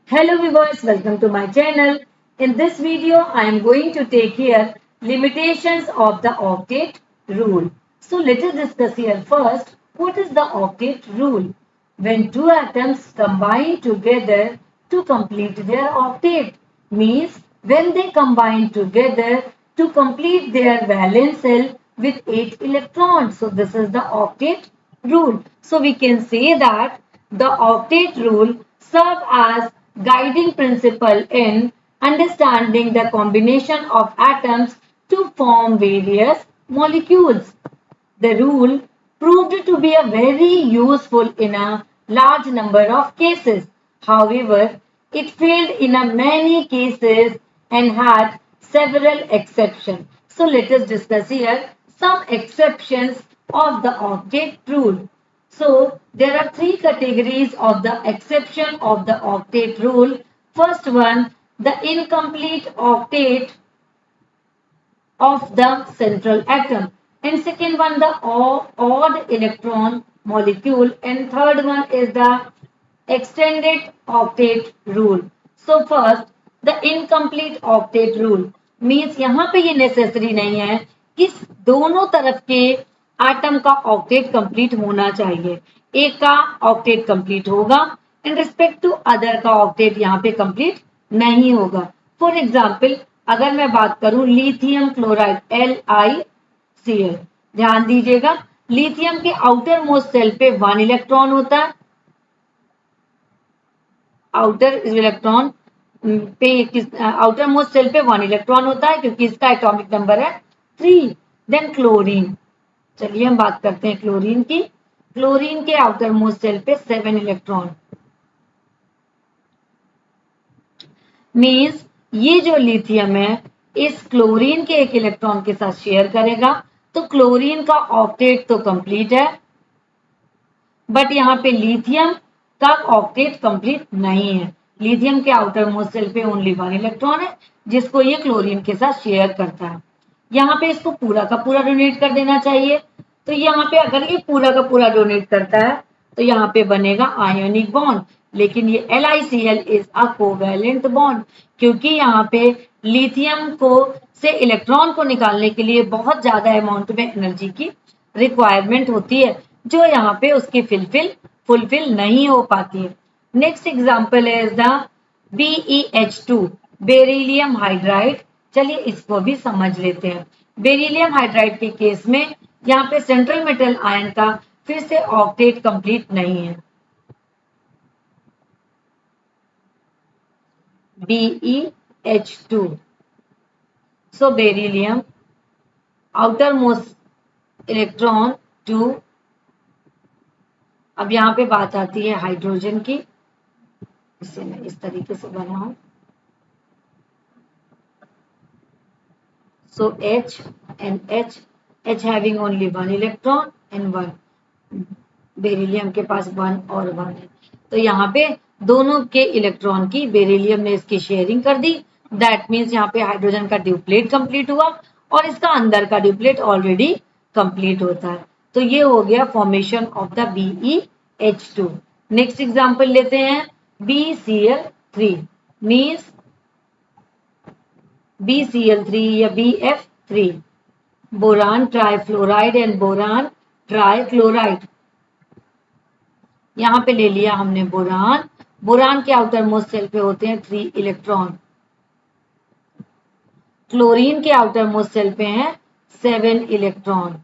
Hello viewers, welcome to my channel. In this video, I am going to take here limitations of the octet rule. So let us discuss here first, what is the octet rule? When two atoms combine together to complete their octet, means when they combine together to complete their valence shell with 8 electrons. So this is the octet rule. So we can say that the octet rule serve as guiding principle in understanding the combination of atoms to form various molecules. The rule proved to be a very useful in a large number of cases. However, it failed in a many cases and had several exceptions. So let us discuss here some exceptions of the octet rule. So there are three categories of the exception of the octet rule. First one, the incomplete octet of the central atom, and second one the odd electron molecule, and third one is the extended octet rule. So first the incomplete octet rule means यहाँ पे ये necessary नहीं है कि दोनों तरफ के atom का ऑक्टेट कंप्लीट होना चाहिए। एक का ऑक्टेट कंप्लीट होगा इन रिस्पेक्ट टू अदर का ऑक्टेट यहाँ पे कंप्लीट नहीं होगा। फॉर एग्जाम्पल अगर मैं बात करूं लिथियम क्लोराइड LiCl, ध्यान दीजिएगा लिथियम के आउटर मोस्ट सेल पे 1 इलेक्ट्रॉन होता है। आउटर मोस्ट सेल पे 1 इलेक्ट्रॉन होता है क्योंकि इसका एटॉमिक नंबर है 3। देन क्लोरीन, चलिए हम बात करते हैं क्लोरीन की। क्लोरीन के आउटर मोस्ट सेल पे 7 इलेक्ट्रॉन। मीन्स ये जो लिथियम है इस क्लोरीन के एक इलेक्ट्रॉन के साथ शेयर करेगा तो क्लोरीन का ऑक्टेट तो कंप्लीट है, बट यहाँ पे लिथियम का ऑक्टेट कंप्लीट नहीं है। लिथियम के आउटर मोस्ट सेल पे ओनली 1 इलेक्ट्रॉन है जिसको ये क्लोरीन के साथ शेयर करता है। यहाँ पे इसको पूरा का पूरा डोनेट कर देना चाहिए। तो यहाँ पे अगर ये पूरा का पूरा डोनेट करता है तो यहाँ पे बनेगा आयोनिक बॉन्ड, लेकिन ये LiCl is a covalent bond क्योंकि यहाँ पे लिथियम को से इलेक्ट्रॉन को निकालने के लिए बहुत ज्यादा अमाउंट में एनर्जी की रिक्वायरमेंट होती है जो यहाँ पे उसकी फुलफिल नहीं हो पाती है। Next example is the BeH2 beryllium hydride. चलिए इसको भी समझ लेते हैं। बेरिलियम हाइड्राइड के केस में यहाँ पे सेंट्रल मेटल आयन का फिर से ऑक्टेट कंप्लीट नहीं है। BeH2, सो बेरिलियम आउटर मोस्ट इलेक्ट्रॉन 2। अब यहाँ पे बात आती है हाइड्रोजन की, इसे मैं इस तरीके से बनाऊं। So H and H having only 1 electron and 1, beryllium के पास 1 और 1 है। तो यहाँ पे दोनों के इलेक्ट्रॉन की बेरिलियम ने इसकी शेयरिंग कर दी। दैट मीन्स यहाँ पे हाइड्रोजन का ड्यूप्लेट कंप्लीट हुआ और इसका अंदर का ड्यूप्लेट ऑलरेडी कंप्लीट होता है। तो ये हो गया formation of the BeH2। Next example लेते हैं BCl3 मीन्स BCl3 या BF3, boron trifluoride and boron trichloride. यहाँ पे ले लिया हमने बोरान। बोरान के आउटर मोस्ट सेल पे होते हैं 3 इलेक्ट्रॉन। क्लोरीन के आउटर मोस्ट सेल पे हैं 7 इलेक्ट्रॉन।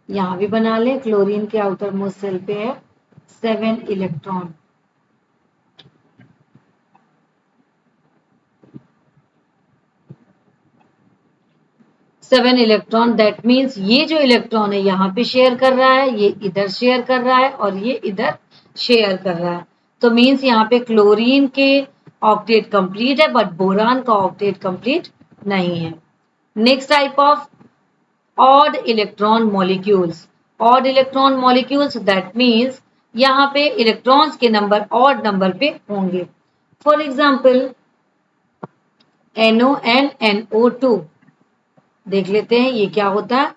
यहाँ भी बना लें, क्लोरीन के आउटर मोस्ट सेल पे है 7 electron. Seven electron, that means ये जो इलेक्ट्रॉन है यहाँ पे शेयर कर रहा है, ये इधर शेयर कर रहा है और ये इधर शेयर कर रहा है। तो मीन्स यहाँ पे क्लोरीन के ऑक्टेट कंप्लीट है बट बोरान का ऑक्टेट कंप्लीट नहीं है। Next type of odd electron molecules. Odd electron molecules that means यहाँ पे इलेक्ट्रॉन्स के नंबर ऑड नंबर पे होंगे। For example NO and NO2 देख लेते हैं ये क्या होता है।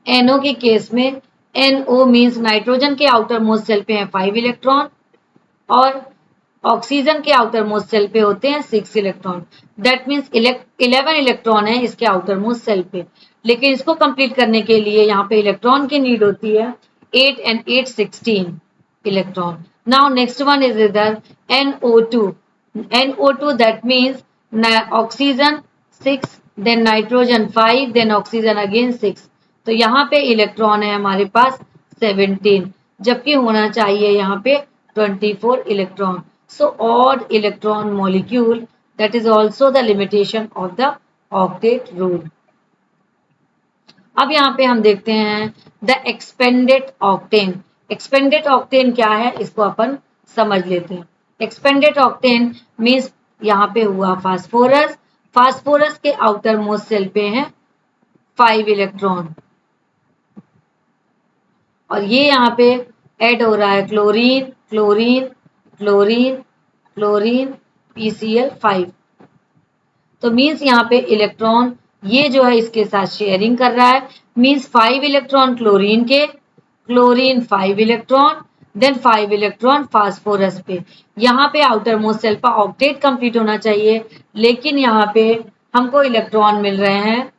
NO के केस में NO मीन्स नाइट्रोजन के आउटर मोस्ट शेल पे है 5 इलेक्ट्रॉन और ऑक्सीजन के आउटर मोस्ट शेल पे होते हैं 6 इलेक्ट्रॉन। दैट मीन्स 11 इलेक्ट्रॉन है इसके आउटर मोस्ट शेल पे, लेकिन इसको कंप्लीट करने के लिए यहाँ पे इलेक्ट्रॉन की नीड होती है 8 and 8 16 electron. Now next one is इधर NO2। NO2 that means oxygen 6 then nitrogen 5 then oxygen again 6। तो यहाँ पे इलेक्ट्रॉन है हमारे पास 17, जबकि होना चाहिए यहाँ पे 24 electron. So odd electron molecule, that is also the limitation of the octet rule. अब यहाँ पे हम देखते हैं the expanded octane। expanded octane क्या है इसको अपन समझ लेते हैं। expanded octane means यहाँ पे हुआ फास्फोरस, फास्फोरस के आउटर मोस्ट शेल पे है 5 इलेक्ट्रॉन और ये यहाँ पे ऐड हो रहा है chlorine chlorine chlorine chlorine PCl5। तो मीन्स यहाँ पे इलेक्ट्रॉन ये जो है इसके साथ शेयरिंग कर रहा है, मीन्स 5 इलेक्ट्रॉन क्लोरीन के, chlorine 5 electron then 5 electron phosphorus पे। यहाँ पे आउटर मोस्ट शेल पर ऑक्टेट कंप्लीट होना चाहिए, लेकिन यहाँ पे हमको इलेक्ट्रॉन मिल रहे हैं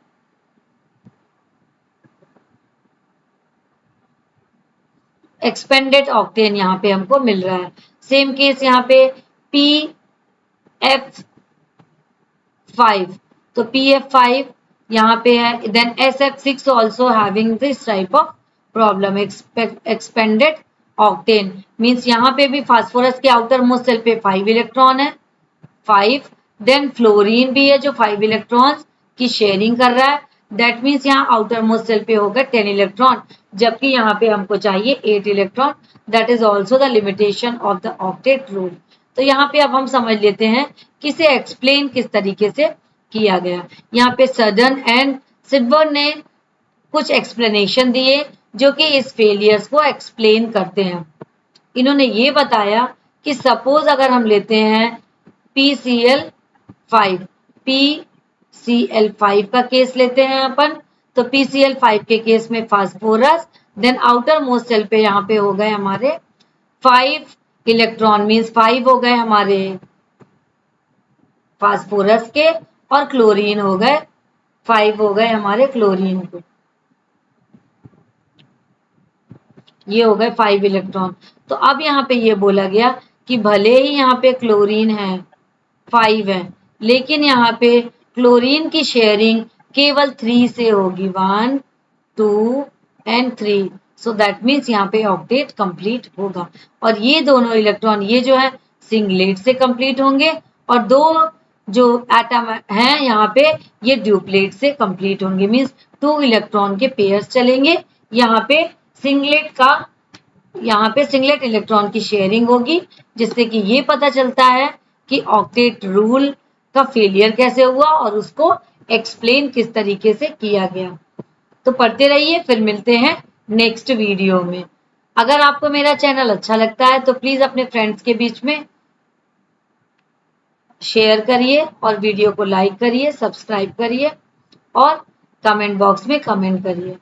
एक्सपेंडेड ऑक्टेन यहाँ पे हमको मिल रहा है। सेम केस यहाँ पे PF5, तो PF5 यहाँ पे है, then SF6 also having this type of problem expanded octane means यहाँ पे भी फास्फोरस के आउटर मोस्ट शेल पे 5 इलेक्ट्रॉन है 5, देन फ्लोरीन भी है जो 5 इलेक्ट्रॉन्स की शेयरिंग कर रहा है, दैट मीन्स यहाँ आउटर मोस्ट शेल पे होगा 10 इलेक्ट्रॉन, जबकि यहाँ पे हमको चाहिए 8 electron. That is also the limitation of the octet rule. तो यहाँ पे अब हम समझ लेते हैं कि इसे एक्सप्लेन किस तरीके से किया गया। यहाँ पे सडन एंड सिडबर्न ने कुछ एक्सप्लेनेशन दिए जो कि इस फेलियर्स को एक्सप्लेन करते हैं। इन्होंने ये बताया कि सपोज अगर हम लेते हैं PCl5 का केस लेते हैं अपन, तो PCl5 के केस में phosphorus then outer most shell पे यहाँ पे हो गए हमारे 5 इलेक्ट्रॉन मीन्स 5 हो गए हमारे फास्फोरस के और क्लोरीन हो गए 5 हो गए हमारे क्लोरीन के, ये हो गए 5 इलेक्ट्रॉन। तो अब यहाँ पे ये बोला गया कि भले ही यहाँ पे क्लोरीन है 5 है, लेकिन यहाँ पे क्लोरीन की शेयरिंग केवल 3 से होगी 1 2 एंड 3। सो दैट मीन्स यहाँ पे ऑक्टेट कंप्लीट होगा और ये दोनों इलेक्ट्रॉन ये जो है सिंगलेट से कंप्लीट होंगे और दो जो एटम हैं यहाँ पे ये ड्यूप्लेट से कंप्लीट होंगे, मीन्स 2 इलेक्ट्रॉन के पेयर्स चलेंगे। यहाँ पे सिंगलेट इलेक्ट्रॉन की शेयरिंग होगी, जिससे कि ये पता चलता है कि ऑक्टेट रूल का फेलियर कैसे हुआ और उसको एक्सप्लेन किस तरीके से किया गया। तो पढ़ते रहिए, फिर मिलते हैं नेक्स्ट वीडियो में। अगर आपको मेरा चैनल अच्छा लगता है तो प्लीज अपने फ्रेंड्स के बीच में शेयर करिए और वीडियो को लाइक करिए, सब्सक्राइब करिए और कमेंट बॉक्स में कमेंट करिए।